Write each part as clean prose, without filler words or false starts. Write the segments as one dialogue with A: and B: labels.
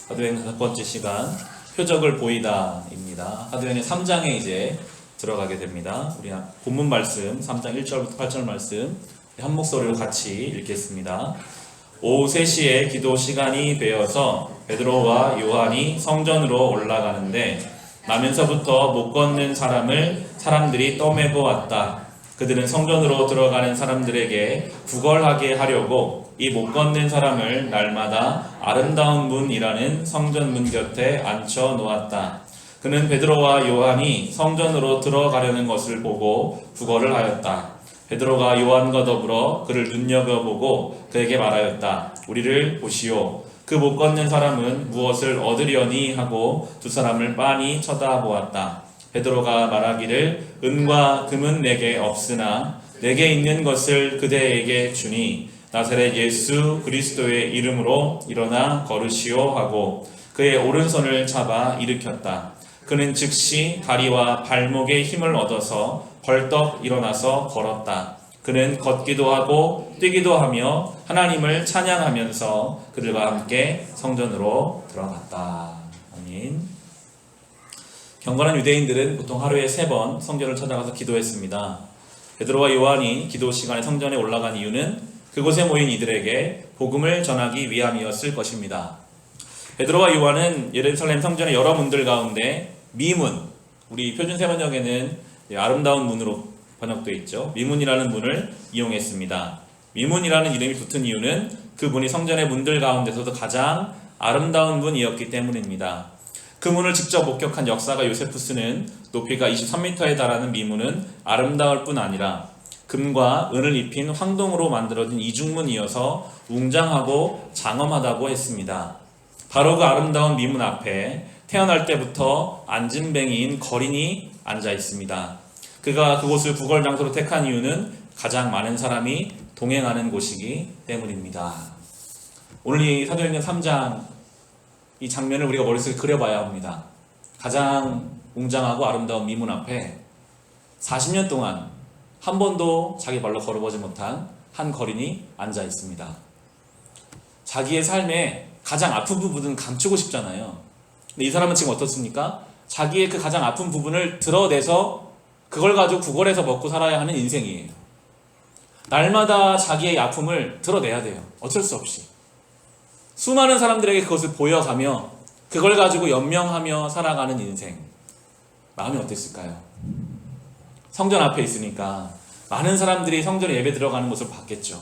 A: 사도행 5번째 시간 표적을 보이다입니다. 사도행의 3장에 이제 들어가게 됩니다. 우리 본문 말씀 3장 1절부터 8절 말씀 한 목소리로 같이 읽겠습니다. 오후 3시에 기도 시간이 되어서 베드로와 요한이 성전으로 올라가는데 나면서부터 못 걷는 사람을 사람들이 떠매고 왔다. 그들은 성전으로 들어가는 사람들에게 구걸하게 하려고 이 못 걷는 사람을 날마다 아름다운 문이라는 성전 문 곁에 앉혀 놓았다. 그는 베드로와 요한이 성전으로 들어가려는 것을 보고 구걸을 하였다. 베드로가 요한과 더불어 그를 눈여겨보고 그에게 말하였다. 우리를 보시오. 그 못 걷는 사람은 무엇을 얻으려니 하고 두 사람을 빤히 쳐다보았다. 베드로가 말하기를 은과 금은 내게 없으나 내게 있는 것을 그대에게 주니 나사렛 예수 그리스도의 이름으로 일어나 걸으시오 하고 그의 오른손을 잡아 일으켰다. 그는 즉시 다리와 발목에 힘을 얻어서 벌떡 일어나서 걸었다. 그는 걷기도 하고 뛰기도 하며 하나님을 찬양하면서 그들과 함께 성전으로 들어갔다. 아멘. 경건한 유대인들은 보통 하루에 3번 성전을 찾아가서 기도했습니다. 베드로와 요한이 기도 시간에 성전에 올라간 이유는 그곳에 모인 이들에게 복음을 전하기 위함이었을 것입니다. 베드로와 요한은 예루살렘 성전의 여러 문들 가운데 미문, 우리 표준 세번역에는 아름다운 문으로 번역되어 있죠. 미문이라는 문을 이용했습니다. 미문이라는 이름이 붙은 이유는 그 문이 성전의 문들 가운데서도 가장 아름다운 문이었기 때문입니다. 그 문을 직접 목격한 역사가 요세푸스는 높이가 23m에 달하는 미문은 아름다울 뿐 아니라 금과 은을 입힌 황동으로 만들어진 이중문이어서 웅장하고 장엄하다고 했습니다. 바로 그 아름다운 미문 앞에 태어날 때부터 안진뱅이인 거린이 앉아 있습니다. 그가 그곳을 구걸 장소로 택한 이유는 가장 많은 사람이 동행하는 곳이기 때문입니다. 오늘 이 사도행전 3장 이 장면을 우리가 머릿속에 그려봐야 합니다. 가장 웅장하고 아름다운 미문 앞에 40년 동안 한 번도 자기 발로 걸어보지 못한 한 거린이 앉아 있습니다. 자기의 삶에 가장 아픈 부분은 감추고 싶잖아요. 근데 이 사람은 지금 어떻습니까? 자기의 그 가장 아픈 부분을 드러내서 그걸 가지고 구걸해서 먹고 살아야 하는 인생이에요. 날마다 자기의 아픔을 드러내야 돼요. 어쩔 수 없이. 수많은 사람들에게 그것을 보여가며 그걸 가지고 연명하며 살아가는 인생. 마음이 어땠을까요? 성전 앞에 있으니까 많은 사람들이 성전에 예배 들어가는 모습을 봤겠죠.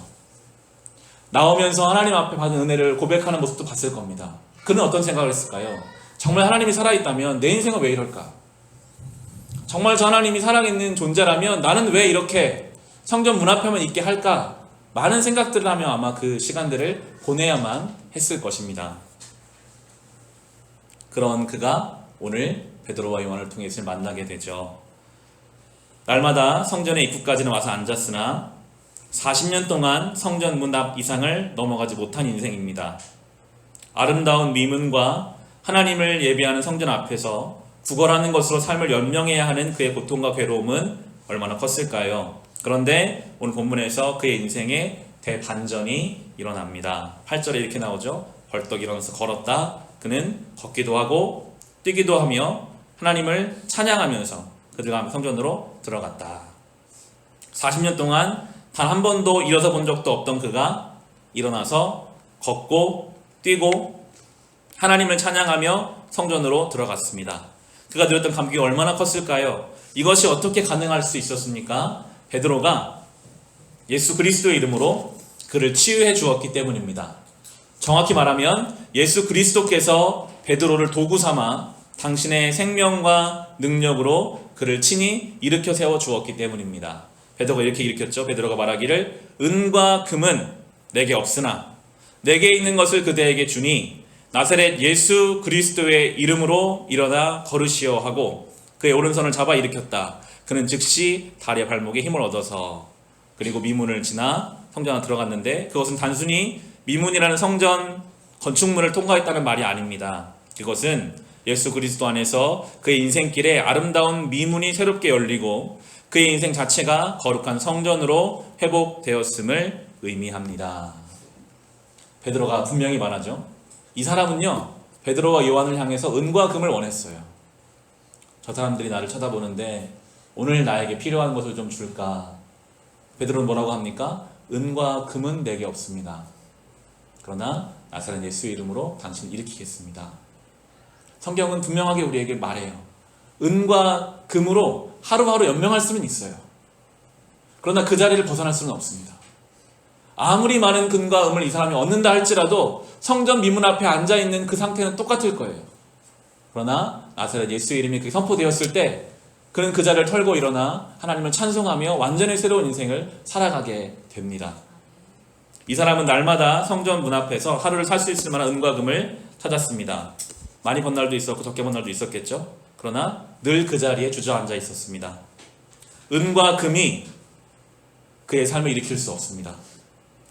A: 나오면서 하나님 앞에 받은 은혜를 고백하는 모습도 봤을 겁니다. 그는 어떤 생각을 했을까요? 정말 하나님이 살아있다면 내 인생은 왜 이럴까? 정말 저 하나님이 살아있는 존재라면 나는 왜 이렇게 성전 문 앞에만 있게 할까? 많은 생각들을 하며 아마 그 시간들을 보내야만 했을 것입니다. 그런 그가 오늘 베드로와 요한을 통해 예수를 만나게 되죠. 날마다 성전의 입구까지는 와서 앉았으나 40년 동안 성전 문 앞 이상을 넘어가지 못한 인생입니다. 아름다운 미문과 하나님을 예배하는 성전 앞에서 구걸하는 것으로 삶을 연명해야 하는 그의 고통과 괴로움은 얼마나 컸을까요? 그런데 오늘 본문에서 그의 인생에 대반전이 일어납니다. 8절에 이렇게 나오죠. 벌떡 일어나서 걸었다. 그는 걷기도 하고 뛰기도 하며 하나님을 찬양하면서 그들과 성전으로 들어갔다. 40년 동안 단 한 번도 일어서 본 적도 없던 그가 일어나서 걷고 뛰고 하나님을 찬양하며 성전으로 들어갔습니다. 그가 누렸던 감격이 얼마나 컸을까요? 이것이 어떻게 가능할 수 있었습니까? 베드로가 예수 그리스도의 이름으로 그를 치유해 주었기 때문입니다. 정확히 말하면 예수 그리스도께서 베드로를 도구 삼아 당신의 생명과 능력으로 그를 친히 일으켜 세워 주었기 때문입니다. 베드로가 이렇게 일으켰죠. 베드로가 말하기를 은과 금은 내게 없으나 내게 있는 것을 그대에게 주니 나사렛 예수 그리스도의 이름으로 일어나 걸으시오 하고 그의 오른손을 잡아 일으켰다. 그는 즉시 다리와 발목에 힘을 얻어서 그리고 미문을 지나 성전 안에 들어갔는데 그것은 단순히 미문이라는 성전 건축물을 통과했다는 말이 아닙니다. 그것은 예수 그리스도 안에서 그의 인생길에 아름다운 미문이 새롭게 열리고 그의 인생 자체가 거룩한 성전으로 회복되었음을 의미합니다. 베드로가 분명히 말하죠. 이 사람은요 베드로와 요한을 향해서 은과 금을 원했어요. 저 사람들이 나를 쳐다보는데 오늘 나에게 필요한 것을 좀 줄까? 베드로는 뭐라고 합니까? 은과 금은 내게 없습니다. 그러나 나사렛 예수의 이름으로 당신을 일으키겠습니다. 성경은 분명하게 우리에게 말해요. 은과 금으로 하루하루 연명할 수는 있어요. 그러나 그 자리를 벗어날 수는 없습니다. 아무리 많은 금과 음을 이 사람이 얻는다 할지라도 성전 미문 앞에 앉아있는 그 상태는 똑같을 거예요. 그러나 나사렛 예수의 이름이 그렇게 선포되었을 때 그는 그 자리를 털고 일어나 하나님을 찬송하며 완전히 새로운 인생을 살아가게 됩니다. 이 사람은 날마다 성전 문 앞에서 하루를 살 수 있을 만한 은과 금을 찾았습니다. 많이 번 날도 있었고 적게 번 날도 있었겠죠. 그러나 늘 그 자리에 주저앉아 있었습니다. 은과 금이 그의 삶을 일으킬 수 없습니다.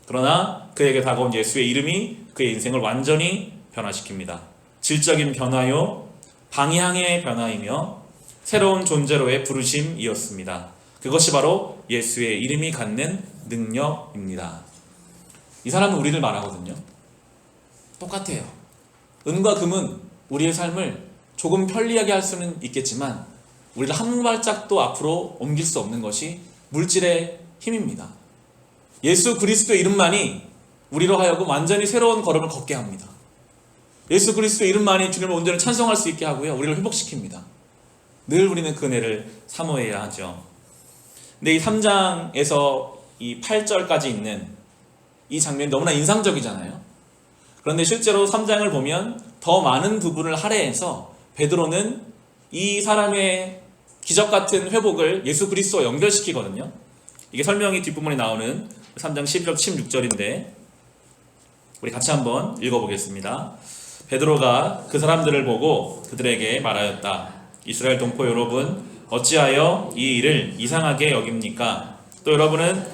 A: 그러나 그에게 다가온 예수의 이름이 그의 인생을 완전히 변화시킵니다. 질적인 변화요, 방향의 변화이며 새로운 존재로의 부르심이었습니다. 그것이 바로 예수의 이름이 갖는 능력입니다. 이 사람은 우리를 말하거든요. 똑같아요. 은과 금은 우리의 삶을 조금 편리하게 할 수는 있겠지만 우리를 한 발짝도 앞으로 옮길 수 없는 것이 물질의 힘입니다. 예수 그리스도의 이름만이 우리로 하여금 완전히 새로운 걸음을 걷게 합니다. 예수 그리스도의 이름만이 주님을 온전히 찬송할 수 있게 하고요. 우리를 회복시킵니다. 늘 우리는 그 은혜를 사모해야 하죠. 근데 이 3장에서 이 8절까지 있는 이 장면이 너무나 인상적이잖아요. 그런데 실제로 3장을 보면 더 많은 부분을 할애해서 베드로는 이 사람의 기적 같은 회복을 예수 그리스도와 연결시키거든요. 이게 설명이 뒷부분에 나오는 3장 11절 16절인데 우리 같이 한번 읽어보겠습니다. 베드로가 그 사람들을 보고 그들에게 말하였다. 이스라엘 동포 여러분, 어찌하여 이 일을 이상하게 여깁니까? 또 여러분은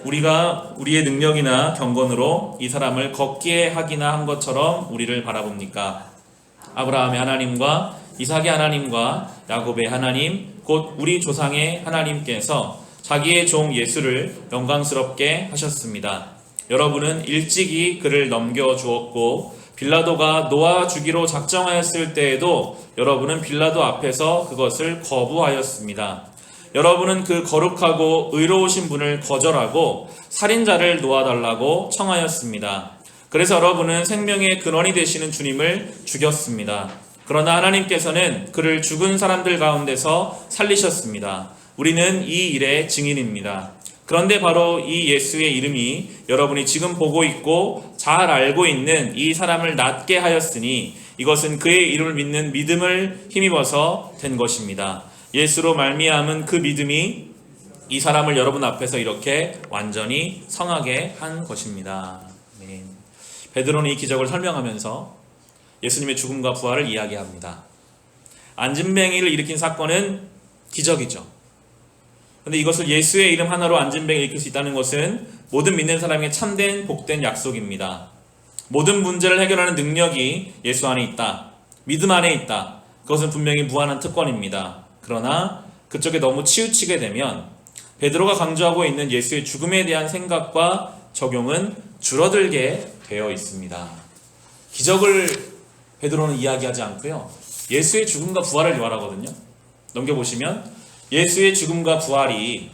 A: 우리가 우리의 능력이나 경건으로 이 사람을 걷게 하기나 한 것처럼 우리를 바라봅니까? 아브라함의 하나님과 이삭의 하나님과 야곱의 하나님, 곧 우리 조상의 하나님께서 자기의 종 예수를 영광스럽게 하셨습니다. 여러분은 일찍이 그를 넘겨주었고 빌라도가 놓아 주기로 작정하였을 때에도 여러분은 빌라도 앞에서 그것을 거부하였습니다. 여러분은 그 거룩하고 의로우신 분을 거절하고 살인자를 놓아달라고 청하였습니다. 그래서 여러분은 생명의 근원이 되시는 주님을 죽였습니다. 그러나 하나님께서는 그를 죽은 사람들 가운데서 살리셨습니다. 우리는 이 일의 증인입니다. 그런데 바로 이 예수의 이름이 여러분이 지금 보고 있고 잘 알고 있는 이 사람을 낫게 하였으니 이것은 그의 이름을 믿는 믿음을 힘입어서 된 것입니다. 예수로 말미암은 그 믿음이 이 사람을 여러분 앞에서 이렇게 완전히 성하게 한 것입니다. 아멘. 베드로는 이 기적을 설명하면서 예수님의 죽음과 부활을 이야기합니다. 안진뱅이를 일으킨 사건은 기적이죠. 그런데 이것을 예수의 이름 하나로 안진뱅이를 일으킬 수 있다는 것은 모든 믿는 사람에게 참된 복된 약속입니다. 모든 문제를 해결하는 능력이 예수 안에 있다. 믿음 안에 있다. 그것은 분명히 무한한 특권입니다. 그러나 그쪽에 너무 치우치게 되면 베드로가 강조하고 있는 예수의 죽음에 대한 생각과 적용은 줄어들게 되어 있습니다. 기적을 베드로는 이야기하지 않고요. 예수의 죽음과 부활을 말하거든요. 넘겨보시면 예수의 죽음과 부활이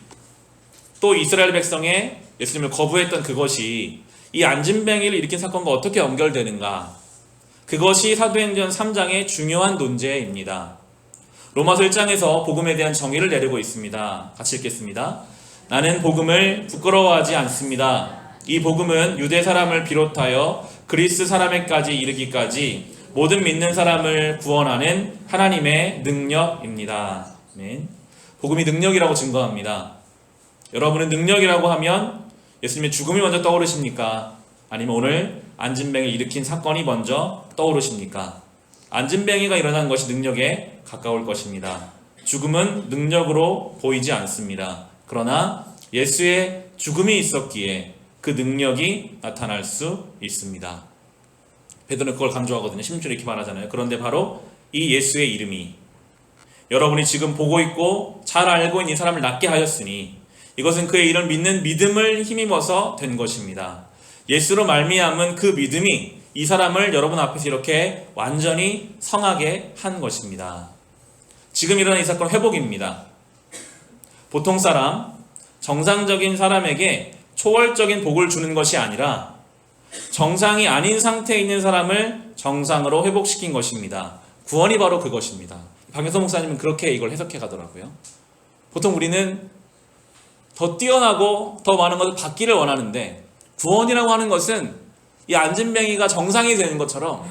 A: 또 이스라엘 백성의 예수님을 거부했던 그것이 이 안진뱅이를 일으킨 사건과 어떻게 연결되는가? 그것이 사도행전 3장의 중요한 논제입니다. 로마서 1장에서 복음에 대한 정의를 내리고 있습니다. 같이 읽겠습니다. 나는 복음을 부끄러워하지 않습니다. 이 복음은 유대 사람을 비롯하여 그리스 사람에까지 이르기까지 모든 믿는 사람을 구원하는 하나님의 능력입니다. 아멘. 복음이 능력이라고 증거합니다. 여러분은 능력이라고 하면 예수님의 죽음이 먼저 떠오르십니까? 아니면 오늘 안진뱅이를 일으킨 사건이 먼저 떠오르십니까? 안진뱅이가 일어난 것이 능력에 가까울 것입니다. 죽음은 능력으로 보이지 않습니다. 그러나 예수의 죽음이 있었기에 그 능력이 나타날 수 있습니다. 베드로는 그걸 강조하거든요. 16절에 이렇게 말하잖아요. 그런데 바로 이 예수의 이름이 여러분이 지금 보고 있고 잘 알고 있는 이 사람을 낫게 하였으니 이것은 그의 이런 믿는 믿음을 힘입어서 된 것입니다. 예수로 말미암은 그 믿음이 이 사람을 여러분 앞에서 이렇게 완전히 성하게 한 것입니다. 지금 일어난 이 사건은 회복입니다. 보통 사람, 정상적인 사람에게 초월적인 복을 주는 것이 아니라 정상이 아닌 상태에 있는 사람을 정상으로 회복시킨 것입니다. 구원이 바로 그것입니다. 박영선 목사님은 그렇게 이걸 해석해 가더라고요. 보통 우리는 더 뛰어나고 더 많은 것을 받기를 원하는데, 구원이라고 하는 것은 이 안진뱅이가 정상이 되는 것처럼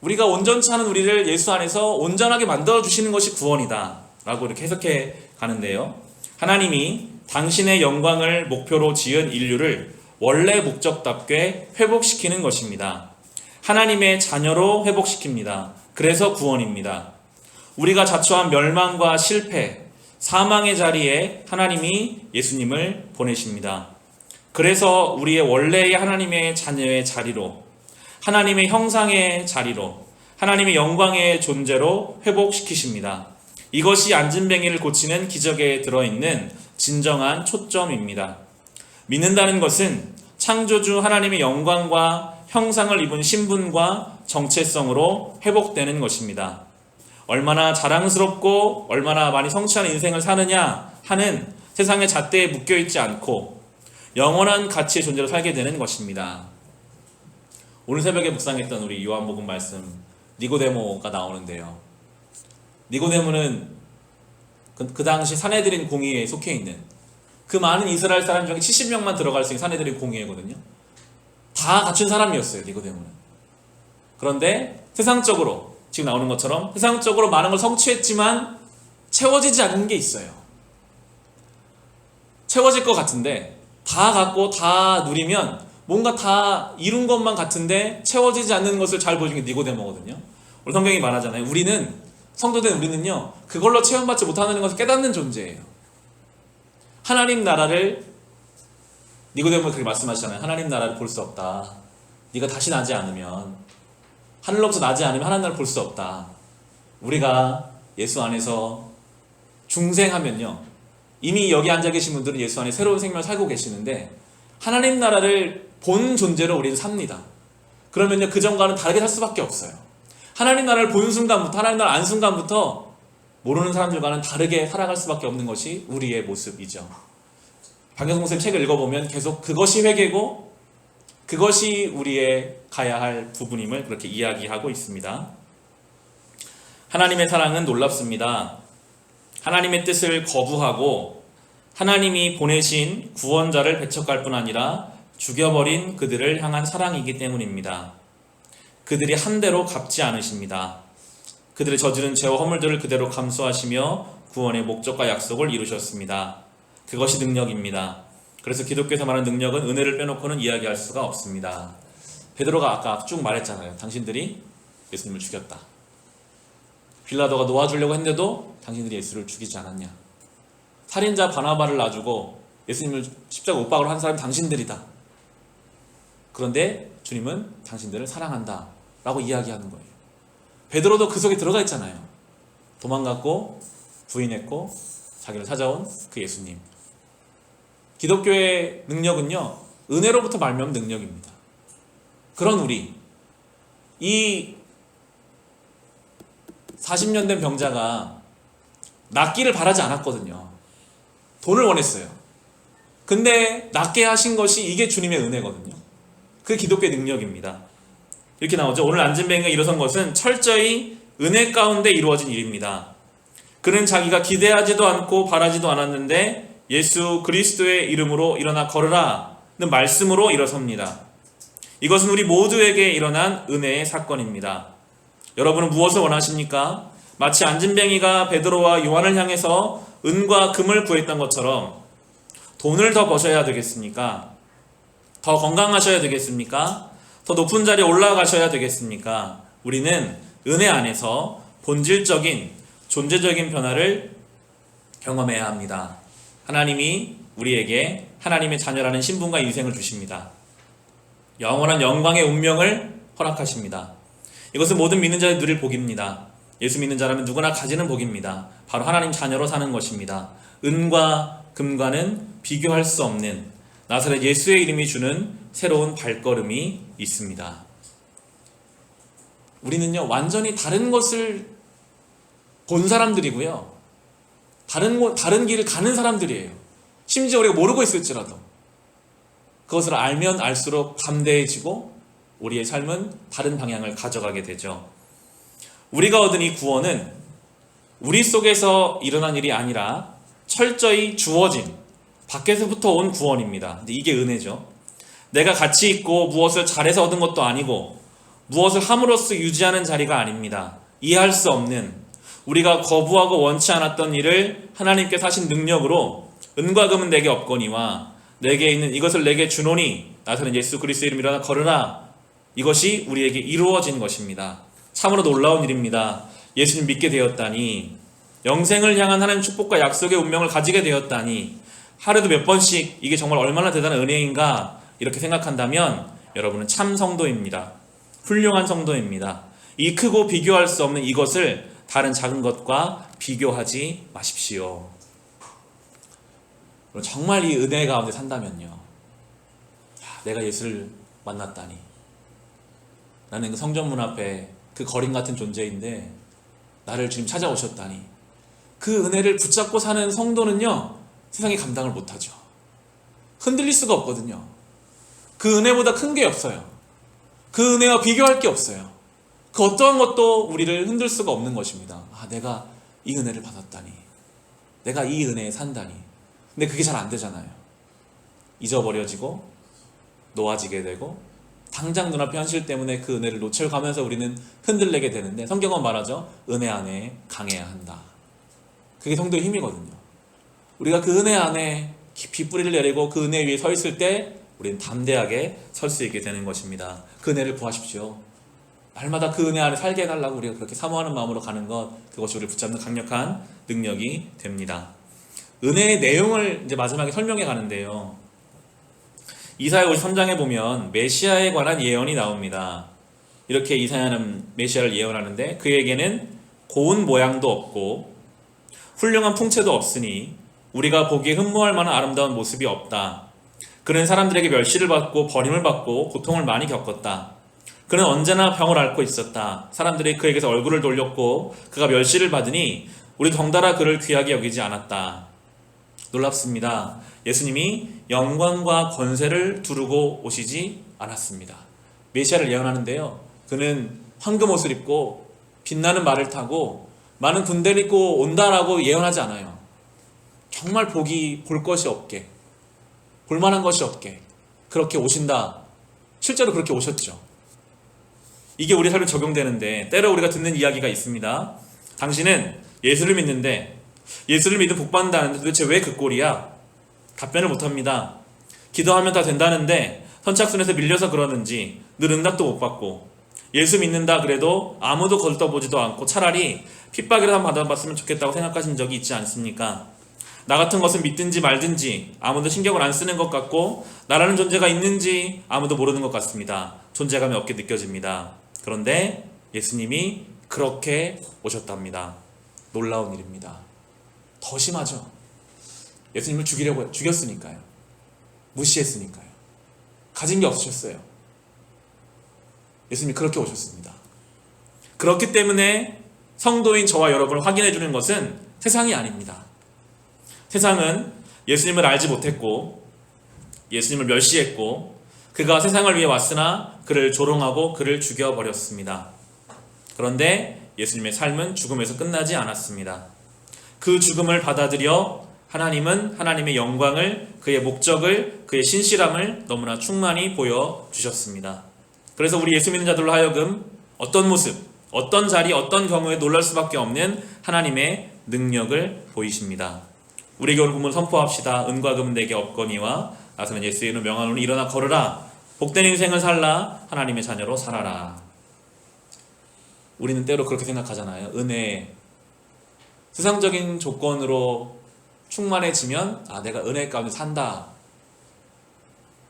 A: 우리가 온전치 않은 우리를 예수 안에서 온전하게 만들어 주시는 것이 구원이다 라고 이렇게 해석해 가는데요, 하나님이 당신의 영광을 목표로 지은 인류를 원래 목적답게 회복시키는 것입니다. 하나님의 자녀로 회복시킵니다. 그래서 구원입니다. 우리가 자초한 멸망과 실패, 사망의 자리에 하나님이 예수님을 보내십니다. 그래서 우리의 원래의 하나님의 자녀의 자리로, 하나님의 형상의 자리로, 하나님의 영광의 존재로 회복시키십니다. 이것이 안진뱅이를 고치는 기적에 들어있는 진정한 초점입니다. 믿는다는 것은 창조주 하나님의 영광과 형상을 입은 신분과 정체성으로 회복되는 것입니다. 얼마나 자랑스럽고 얼마나 많이 성취하는 인생을 사느냐 하는 세상의 잣대에 묶여있지 않고 영원한 가치의 존재로 살게 되는 것입니다. 오늘 새벽에 묵상했던 우리 요한복음 말씀, 니고데모가 나오는데요, 니고데모는 그 당시 산헤드린 공의회에 속해 있는 그 많은 이스라엘 사람 중에 70명만 들어갈 수 있는 산헤드린 공의회거든요. 다 갖춘 사람이었어요, 니고데모는. 그런데 세상적으로, 지금 나오는 것처럼 세상적으로 많은 걸 성취했지만 채워지지 않는 게 있어요. 채워질 것 같은데, 다 갖고 다 누리면 뭔가 다 이룬 것만 같은데 채워지지 않는 것을 잘 보여준 게 니고데모거든요. 우리 성경이 말하잖아요. 우리는, 성도된 우리는요, 그걸로 체험받지 못하는 것을 깨닫는 존재예요. 하나님 나라를, 니고데모가 그렇게 말씀하시잖아요. 하나님 나라를 볼 수 없다. 네가 다시 나지 않으면, 하늘로부터 나지 않으면 하나님 나라를 볼 수 없다. 우리가 예수 안에서 중생하면요, 이미 여기 앉아 계신 분들은 예수 안에 새로운 생명을 살고 계시는데 하나님 나라를 본 존재로 우리는 삽니다. 그러면요, 그 전과는 다르게 살 수밖에 없어요. 하나님 나라를 본 순간부터, 하나님 나라를 안 순간부터 모르는 사람들과는 다르게 살아갈 수밖에 없는 것이 우리의 모습이죠. 박영성 선생님 책을 읽어보면 계속 그것이 회개고 그것이 우리의 가야 할 부분임을 그렇게 이야기하고 있습니다. 하나님의 사랑은 놀랍습니다. 하나님의 뜻을 거부하고 하나님이 보내신 구원자를 배척할 뿐 아니라 죽여버린 그들을 향한 사랑이기 때문입니다. 그들이 한 대로 갚지 않으십니다. 그들의 저지른 죄와 허물들을 그대로 감수하시며 구원의 목적과 약속을 이루셨습니다. 그것이 능력입니다. 그래서 기독교에서 말하는 능력은 은혜를 빼놓고는 이야기할 수가 없습니다. 베드로가 아까 쭉 말했잖아요. 당신들이 예수님을 죽였다. 빌라도가 놓아주려고 했는데도 당신들이 예수를 죽이지 않았냐. 살인자 바나바를 놔주고 예수님을 십자가 못 박으러 한 사람이 당신들이다. 그런데 주님은 당신들을 사랑한다 라고 이야기하는 거예요. 베드로도 그 속에 들어가 있잖아요. 도망갔고 부인했고 자기를 찾아온 그 예수님. 기독교의 능력은요, 은혜로부터 말미암은 능력입니다. 그런 우리, 이 40년 된 병자가 낫기를 바라지 않았거든요. 돈을 원했어요. 근데 낫게 하신 것이 이게 주님의 은혜거든요. 그 기독교의 능력입니다. 이렇게 나오죠. 오늘 안진뱅이가 일어선 것은 철저히 은혜 가운데 이루어진 일입니다. 그는 자기가 기대하지도 않고 바라지도 않았는데 예수 그리스도의 이름으로 일어나 걸으라는 말씀으로 일어섭니다. 이것은 우리 모두에게 일어난 은혜의 사건입니다. 여러분은 무엇을 원하십니까? 마치 안진뱅이가 베드로와 요한을 향해서 은과 금을 구했던 것처럼 돈을 더 버셔야 되겠습니까? 더 건강하셔야 되겠습니까? 더 높은 자리에 올라가셔야 되겠습니까? 우리는 은혜 안에서 본질적인 존재적인 변화를 경험해야 합니다. 하나님이 우리에게 하나님의 자녀라는 신분과 인생을 주십니다. 영원한 영광의 운명을 허락하십니다. 이것은 모든 믿는 자의 누릴 복입니다. 예수 믿는 자라면 누구나 가지는 복입니다. 바로 하나님 자녀로 사는 것입니다. 은과 금과는 비교할 수 없는 나사렛 예수의 이름이 주는 새로운 발걸음이 있습니다. 우리는요 완전히 다른 것을 본 사람들이고요. 다른 길을 가는 사람들이에요. 심지어 우리가 모르고 있을지라도 그것을 알면 알수록 담대해지고 우리의 삶은 다른 방향을 가져가게 되죠. 우리가 얻은 이 구원은 우리 속에서 일어난 일이 아니라 철저히 주어진 밖에서부터 온 구원입니다. 근데 이게 은혜죠. 내가 가치 있고 무엇을 잘해서 얻은 것도 아니고 무엇을 함으로써 유지하는 자리가 아닙니다. 이해할 수 없는 우리가 거부하고 원치 않았던 일을 하나님께서 하신 능력으로 은과 금은 내게 없거니와 내게 있는 이것을 내게 주노니 나서는 예수 그리스도의 이름으로 일어나 걸으라. 이것이 우리에게 이루어진 것입니다. 참으로 놀라운 일입니다. 예수님 믿게 되었다니, 영생을 향한 하나님의 축복과 약속의 운명을 가지게 되었다니, 하루에도 몇 번씩 이게 정말 얼마나 대단한 은혜인가 이렇게 생각한다면 여러분은 참 성도입니다. 훌륭한 성도입니다. 이 크고 비교할 수 없는 이것을 다른 작은 것과 비교하지 마십시오. 정말 이 은혜 가운데 산다면요, 내가 예수를 만났다니, 나는 그 성전문 앞에 그 거림 같은 존재인데 나를 지금 찾아오셨다니, 그 은혜를 붙잡고 사는 성도는요 세상이 감당을 못하죠. 흔들릴 수가 없거든요. 그 은혜보다 큰 게 없어요. 그 은혜와 비교할 게 없어요. 그 어떠한 것도 우리를 흔들 수가 없는 것입니다. 내가 이 은혜를 받았다니, 내가 이 은혜에 산다니. 근데 그게 잘 안 되잖아요. 잊어버려지고 놓아지게 되고 당장 눈앞의 현실 때문에 그 은혜를 놓쳐가면서 우리는 흔들리게 되는데, 성경은 말하죠. 은혜 안에 강해야 한다. 그게 성도의 힘이거든요. 우리가 그 은혜 안에 깊이 뿌리를 내리고 그 은혜 위에 서 있을 때 우리는 담대하게 설 수 있게 되는 것입니다. 그 은혜를 구하십시오. 날마다 그 은혜 안에 살게 해달라고 우리가 그렇게 사모하는 마음으로 가는 것, 그것이 우리를 붙잡는 강력한 능력이 됩니다. 은혜의 내용을 이제 마지막에 설명해 가는데요, 이사야 53장에 보면 메시아에 관한 예언이 나옵니다. 이렇게 이사야는 메시아를 예언하는데, 그에게는 고운 모양도 없고 훌륭한 풍채도 없으니 우리가 보기에 흠모할 만한 아름다운 모습이 없다. 그는 사람들에게 멸시를 받고 버림을 받고 고통을 많이 겪었다. 그는 언제나 병을 앓고 있었다. 사람들이 그에게서 얼굴을 돌렸고 그가 멸시를 받으니 우리 덩달아 그를 귀하게 여기지 않았다. 놀랍습니다. 예수님이 영광과 권세를 두르고 오시지 않았습니다. 메시아를 예언하는데요, 그는 황금 옷을 입고 빛나는 말을 타고 많은 군대를 입고 온다라고 예언하지 않아요. 정말 볼 것이 없게, 볼만한 것이 없게 그렇게 오신다. 실제로 그렇게 오셨죠. 이게 우리 삶에 적용되는데, 때로 우리가 듣는 이야기가 있습니다. 당신은 예수를 믿는데, 예수를 믿으면 복받는다는데 도대체 왜 그 꼴이야? 답변을 못합니다. 기도하면 다 된다는데 선착순에서 밀려서 그러는지 늘 응답도 못 받고, 예수 믿는다 그래도 아무도 걸떠보지도 않고 차라리 핍박이라도 한번 받아봤으면 좋겠다고 생각하신 적이 있지 않습니까? 나 같은 것은 믿든지 말든지 아무도 신경을 안 쓰는 것 같고, 나라는 존재가 있는지 아무도 모르는 것 같습니다. 존재감이 없게 느껴집니다. 그런데 예수님이 그렇게 오셨답니다. 놀라운 일입니다. 더 심하죠. 예수님을 죽였으니까요. 무시했으니까요. 가진 게 없으셨어요. 예수님이 그렇게 오셨습니다. 그렇기 때문에 성도인 저와 여러분을 확인해 주는 것은 세상이 아닙니다. 세상은 예수님을 알지 못했고 예수님을 멸시했고 그가 세상을 위해 왔으나 그를 조롱하고 그를 죽여버렸습니다. 그런데 예수님의 삶은 죽음에서 끝나지 않았습니다. 그 죽음을 받아들여 하나님은 하나님의 영광을, 그의 목적을, 그의 신실함을 너무나 충만히 보여주셨습니다. 그래서 우리 예수 믿는 자들로 하여금 어떤 모습, 어떤 자리, 어떤 경우에 놀랄 수밖에 없는 하나님의 능력을 보이십니다. 우리에게 오늘 본문 선포합시다. 은과 금은 내게 없거니와 나서는 예수의 이름으로 명하노니 일어나 걸으라. 복된 인생을 살라. 하나님의 자녀로 살아라. 우리는 때로 그렇게 생각하잖아요. 은혜, 세상적인 조건으로 충만해지면 내가 은혜 가운데 산다.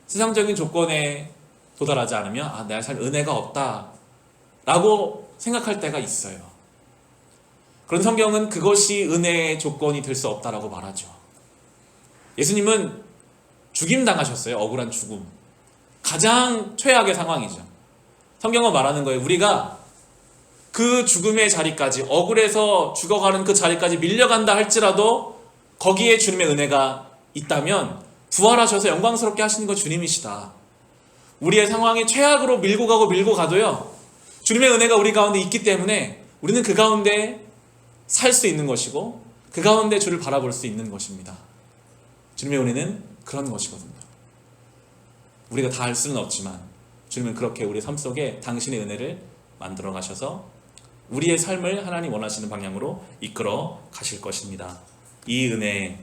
A: 세상적인 조건에 도달하지 않으면 내가 살 은혜가 없다 라고 생각할 때가 있어요. 그런 성경은 그것이 은혜의 조건이 될 수 없다라고 말하죠. 예수님은 죽임 당하셨어요. 억울한 죽음. 가장 최악의 상황이죠. 성경은 말하는 거예요. 우리가 그 죽음의 자리까지, 억울해서 죽어가는 그 자리까지 밀려간다 할지라도 거기에 주님의 은혜가 있다면 부활하셔서 영광스럽게 하시는 건 주님이시다. 우리의 상황이 최악으로 밀고 가도요, 주님의 은혜가 우리 가운데 있기 때문에 우리는 그 가운데 살 수 있는 것이고 그 가운데 주를 바라볼 수 있는 것입니다. 주님의 은혜는 그런 것이거든요. 우리가 다 할 수는 없지만 주님은 그렇게 우리 삶 속에 당신의 은혜를 만들어 가셔서 우리의 삶을 하나님 원하시는 방향으로 이끌어 가실 것입니다. 이 은혜,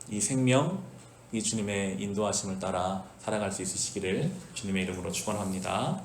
A: 이 생명, 이 주님의 인도하심을 따라 살아갈 수 있으시기를 주님의 이름으로 축원합니다.